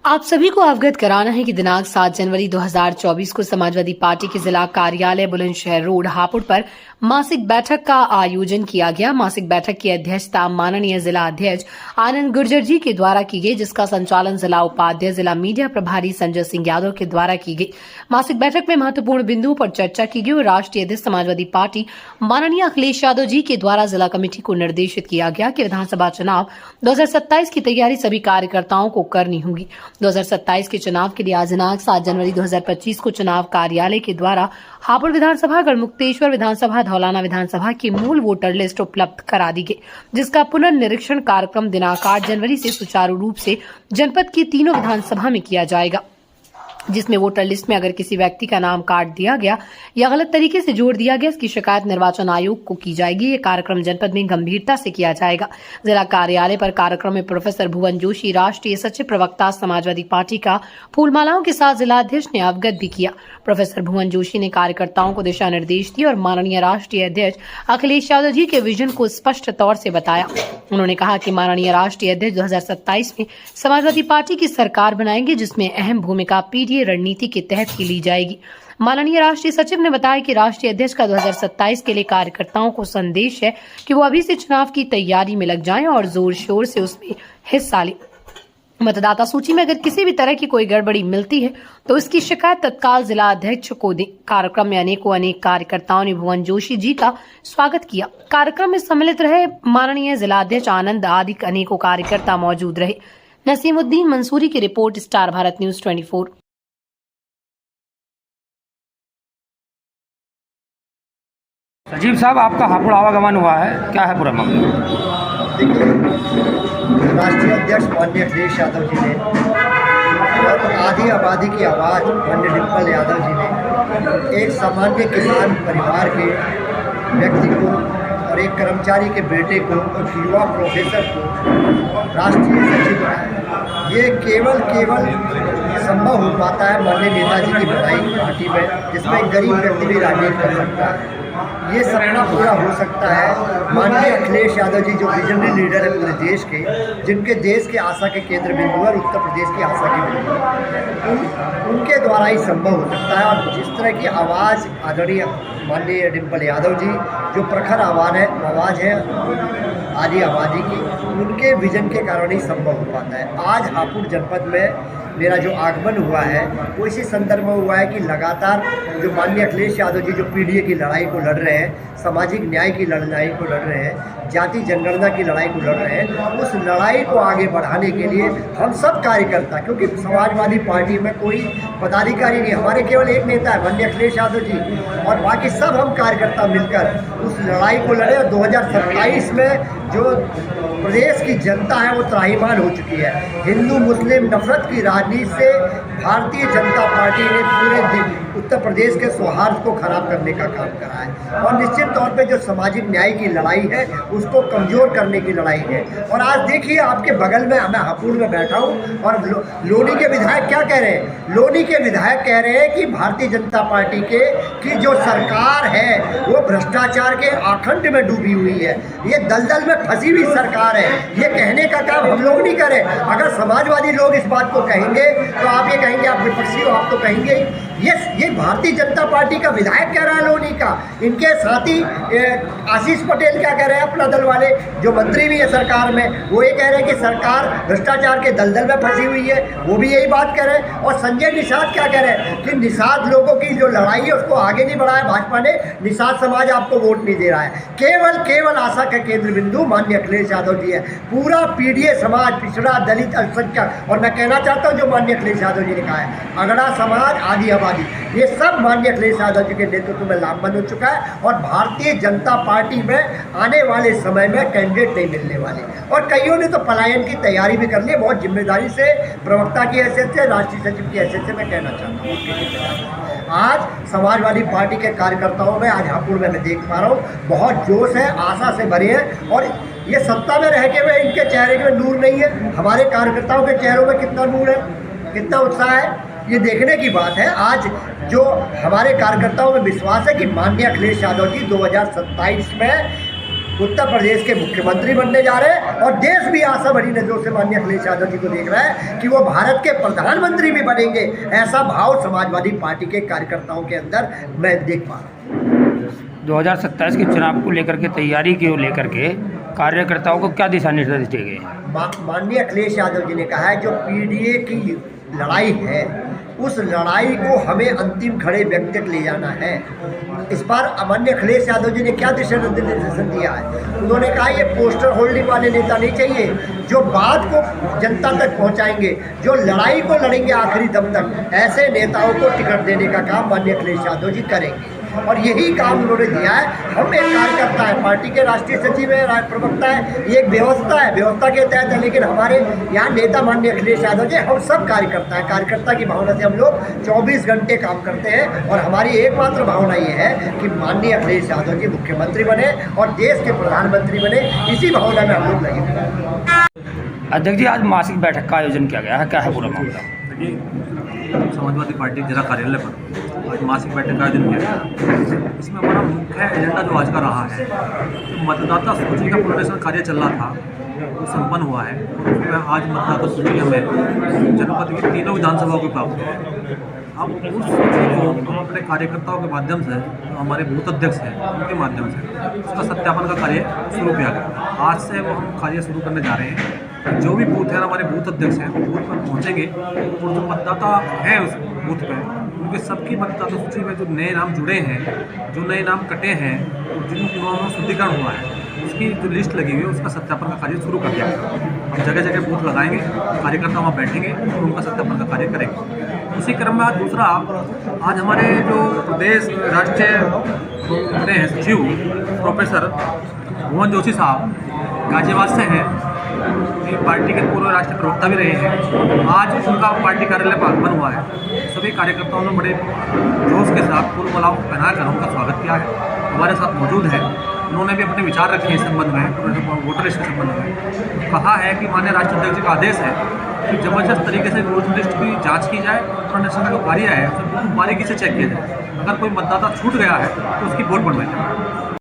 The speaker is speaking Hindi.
आप सभी को अवगत कराना है कि दिनांक 7 जनवरी 2024 को समाजवादी पार्टी के जिला कार्यालय बुलंदशहर रोड हापुड़ पर मासिक बैठक का आयोजन किया गया। मासिक बैठक की अध्यक्षता माननीय जिला अध्यक्ष आनंद गुर्जर जी के द्वारा की गई, जिसका संचालन जिला उपाध्यक्ष जिला मीडिया प्रभारी संजय सिंह यादव के द्वारा की गई। मासिक बैठक में महत्वपूर्ण बिंदुओं पर चर्चा की गई और राष्ट्रीय अध्यक्ष समाजवादी पार्टी माननीय अखिलेश यादव जी के द्वारा जिला कमेटी को निर्देशित किया गया कि विधानसभा चुनाव 2027 की तैयारी सभी कार्यकर्ताओं को करनी होगी। 2027 के चुनाव के लिए आज दिनांक 7 जनवरी 2025 को चुनाव कार्यालय के द्वारा हापुड़ विधानसभा, गढ़मुक्तेश्वर विधानसभा, धौलाना विधानसभा की मूल वोटर लिस्ट उपलब्ध करा दी गई, जिसका पुनर्निरीक्षण कार्यक्रम दिनांक 8 जनवरी से सुचारू रूप से जनपद की तीनों विधानसभा में किया जाएगा, जिसमें वोटर लिस्ट में अगर किसी व्यक्ति का नाम काट दिया गया या गलत तरीके से जोड़ दिया गया, इसकी शिकायत निर्वाचन आयोग को की जाएगी। ये कार्यक्रम जनपद में गंभीरता से किया जाएगा। जिला कार्यालय पर कार्यक्रम में प्रोफेसर भुवन जोशी, राष्ट्रीय सचिव प्रवक्ता समाजवादी पार्टी का फूलमालाओं के साथ जिला अध्यक्ष ने अवगत भी किया। प्रोफेसर भुवन जोशी ने कार्यकर्ताओं को दिशा निर्देश दिए और माननीय राष्ट्रीय अध्यक्ष अखिलेश यादव जी के विजन को स्पष्ट तौर से बताया। उन्होंने कहा कि माननीय राष्ट्रीय अध्यक्ष 2027 में समाजवादी पार्टी की सरकार बनाएंगे, जिसमें अहम भूमिका पीडीए रणनीति के तहत ही ली जाएगी। माननीय राष्ट्रीय सचिव ने बताया कि राष्ट्रीय अध्यक्ष का 2027 के लिए कार्यकर्ताओं को संदेश है कि वो अभी से चुनाव की तैयारी में लग जाएं और जोर शोर से उसमें हिस्सा लें। मतदाता सूची में अगर किसी भी तरह की कोई गड़बड़ी मिलती है तो इसकी शिकायत तत्काल जिला अध्यक्ष को दें। कार्यक्रम में अनेक कार्यकर्ताओं ने भुवन जोशी जी का स्वागत किया। कार्यक्रम में सम्मिलित रहे माननीय जिला अध्यक्ष आनंद आदि अनेकों कार्यकर्ता मौजूद रहे। नसीमुद्दीन मंसूरी की रिपोर्ट, स्टार भारत न्यूज 24। सचिव साहब, आपका हापुड़ आवागमन हुआ है, क्या है पूरा मामला? देखिए, राष्ट्रीय अध्यक्ष माननीय अखिलेश यादव जी ने और आधी आबादी की आवाज़ माननीय डिम्पल यादव जी ने एक सामान्य किसान परिवार के व्यक्ति को और एक कर्मचारी के बेटे को और युवा प्रोफेसर को राष्ट्रीय सचिव बनाया। ये केवल संभव हो पाता है माननीय नेताजी की बनाई पार्टी में, जिसमें एक गरीब व्यक्ति भी राजनीति कर सकता है। ये सपना पूरा हो सकता है माननीय अखिलेश यादव जी, जो विजनरी लीडर है पूरे देश के, जिनके देश के आशा के केंद्र बिंदु और उत्तर प्रदेश की आशा के बिंदु, उनके द्वारा ही संभव हो सकता है। और जिस तरह की आवाज़ आदरणीय माननीय डिम्पल यादव जी, जो प्रखर आवाज़ है आदि आबादी की, उनके विजन के कारण ही संभव हो पाता है। आज हापुड़ जनपद में मेरा जो आगमन हुआ है वो इसी संदर्भ में हुआ है कि लगातार जो माननीय अखिलेश यादव जी जो पीडीए की लड़ाई को लड़ रहे हैं, सामाजिक न्याय की लड़ाई को लड़ रहे हैं, जाति जनगणना की लड़ाई को लड़ रहे हैं, उस लड़ाई को आगे बढ़ाने के लिए हम सब कार्यकर्ता, क्योंकि समाजवादी पार्टी में कोई पदाधिकारी नहीं, हमारे केवल एक नेता है माननीय अखिलेश यादव जी, और बाकी सब हम कार्यकर्ता मिलकर उस लड़ाई को लड़े। और 2027 में जो प्रदेश की जनता है वो त्राहिमाम हो चुकी है। हिंदू मुस्लिम नफरत की राजनीति से भारतीय जनता पार्टी ने पूरे उत्तर प्रदेश के सौहार्द को खराब करने का काम करा है और निश्चित तौर पे जो सामाजिक न्याय की लड़ाई है उसको कमज़ोर करने की लड़ाई है। और आज देखिए, आपके बगल में मैं हापुड़ में बैठा हूँ और लोनी के विधायक क्या कह रहे हैं? लोनी के विधायक कह रहे हैं कि भारतीय जनता पार्टी की जो सरकार है वो भ्रष्टाचार के आखंड में डूबी हुई है, ये दलदल में फंसी हुई सरकार है। ये कहने का काम हम लोग नहीं करें। अगर समाजवादी लोग इस बात को कहेंगे तो आप ये कहेंगे आप विपक्षी हो, आप तो कहेंगे ये भारतीय जनता पार्टी का विधायक कह रहा है लोनी का। इनके साथी आशीष पटेल क्या कह रहे हैं, अपना दल वाले जो मंत्री भी है सरकार में, वो ये कह रहे हैं कि सरकार भ्रष्टाचार के दलदल में फंसी हुई है, वो भी यही बात कह रहे हैं। और संजय निषाद क्या कह रहे हैं कि निषाद लोगों की जो लड़ाई है उसको आगे नहीं बढ़ाया भाजपा ने, निषाद समाज आपको वोट नहीं दे रहा है। केवल आशा का केंद्र बिंदु माननीय अखिलेश यादव जी है। पूरा पीडीए समाज, पिछड़ा, दलित, अल्पसंख्यक, और मैं कहना चाहता हूँ जो माननीय अखिलेश यादव जी ने कहा है, अगड़ा समाज, आदि आबादी, ये सब माननीय अखिलेश यादव जी के नेतृत्व में लामबंद हो चुका है। और भारतीय जनता पार्टी में आने वाले समय में कैंडिडेट नहीं मिलने वाले, और कईयों ने तो पलायन की तैयारी भी कर ली है। बहुत जिम्मेदारी से प्रवक्ता की हैसियत से, राष्ट्रीय सचिव की हैसियत से मैं कहना चाहता हूँ आज समाजवादी पार्टी के कार्यकर्ताओं में, आज हापुड़ में मैं देख पा रहा हूँ, बहुत जोश है, आशा से भरे हैं। और ये सत्ता में रह के हुए इनके चेहरे में नूर नहीं है, हमारे कार्यकर्ताओं के चेहरों में कितना नूर है, कितना उत्साह है, ये देखने की बात है। आज जो हमारे कार्यकर्ताओं में विश्वास है कि माननीय अखिलेश यादव जी 2027 में उत्तर प्रदेश के मुख्यमंत्री बनने जा रहे हैं और देश भी आशा भरी नजरों से माननीय अखिलेश यादव जी को देख रहा है कि वो भारत के प्रधानमंत्री भी बनेंगे। ऐसा भाव समाजवादी पार्टी के कार्यकर्ताओं के अंदर मैं देख पा रहा हूँ। 2027 के चुनाव को लेकर के तैयारी को लेकर के कार्यकर्ताओं को क्या दिशा निर्देश दिए गए हैं? माननीय अखिलेश यादव जी ने कहा है जो पीडीए की लड़ाई है उस लड़ाई को हमें अंतिम खड़े व्यक्ति तक ले जाना है। इस बार माननीय अखिलेश यादव जी ने क्या दिशा निर्देशन दिया है? उन्होंने कहा ये पोस्टर होल्डिंग वाले नेता नहीं चाहिए, जो बात को जनता तक पहुंचाएंगे, जो लड़ाई को लड़ेंगे आखिरी दम तक, ऐसे नेताओं को टिकट देने का काम माननीय अखिलेश यादव जी करेंगे। और यही काम उन्होंने दिया है। हम एक कार्यकर्ता है, पार्टी के राष्ट्रीय सचिव है, प्रवक्ता है, ये एक व्यवस्था है, व्यवस्था के तहत है, लेकिन हमारे यहाँ नेता माननीय अखिलेश यादव जी, हम सब कार्यकर्ता हैं। कार्यकर्ता की भावना से हम लोग 24 घंटे काम करते हैं और हमारी एकमात्र भावना ये है कि माननीय अखिलेश यादव जी मुख्यमंत्री बने और देश के प्रधानमंत्री बने। इसी भावना में हम लोग लगे हुए हैं। अध्यक्ष जी, आज मासिक बैठक का आयोजन किया गया है, क्या है पूरा मामला? देखिए, समाजवादी पार्टी जिला कार्यालय पर आज मासिक बैठक का आयोजन किया गया। इसमें हमारा मुख्य एजेंडा जो आज का रहा है, तो मतदाता सूची का पुनरीक्षण कार्य चल रहा था, वो संपन्न हुआ है। उसमें आज मतदाता सूची हमें जनपद की तीनों विधानसभाओं को प्राप्त हुआ है। अब उस सूची को हम अपने कार्यकर्ताओं के माध्यम से, हमारे बूथ अध्यक्ष हैं उनके माध्यम से उसका सत्यापन का कार्य शुरू किया गया। आज से वो हम कार्य शुरू करने जा रहे हैं। जो भी बूथ है, हमारे बूथ अध्यक्ष हैं, वो बूथ पर पहुँचेंगे और जो मतदाता हैं उस बूथ पर, उनके सबकी मतदाता सूची में जो नए नाम जुड़े हैं, जो नए नाम कटे हैं, जिन नामों में शुद्धिकरण हुआ है, उसकी जो लिस्ट लगी हुई है उसका सत्यापन का कार्य शुरू कर दिया गया। हम जगह जगह बूथ लगाएंगे, कार्यकर्ता वहाँ बैठेंगे और उनका सत्यापन का कार्य करेंगे। उसी क्रम में आज दूसरा, आज हमारे जो प्रदेश राष्ट्रीय अपने हैं सचिव प्रोफेसर मोहन जोशी साहब गाजियाबाद से हैं, पार्टी के पूर्व राष्ट्रीय प्रवक्ता भी रहे हैं। आज उनका पार्टी कार्यालय पर आगमन हुआ है। सभी कार्यकर्ताओं ने बड़े जोश के साथ पूर्व मालाओं को पहनाकर उनका स्वागत किया है। हमारे साथ मौजूद हैं, उन्होंने भी अपने विचार रखे इस संबंध में, वोटर लिस्ट के संबंध में। कहा है कि माननीय राष्ट्रीय अध्यक्ष जी का आदेश है कि जबरदस्त तरीके से वोटर लिस्ट की जाँच की जाए, पुनरीक्षण का कार्य है उसे बारीकी से चेक किया जाए। अगर कोई मतदाता छूट गया है तो उसकी वोट बनवाई जाए।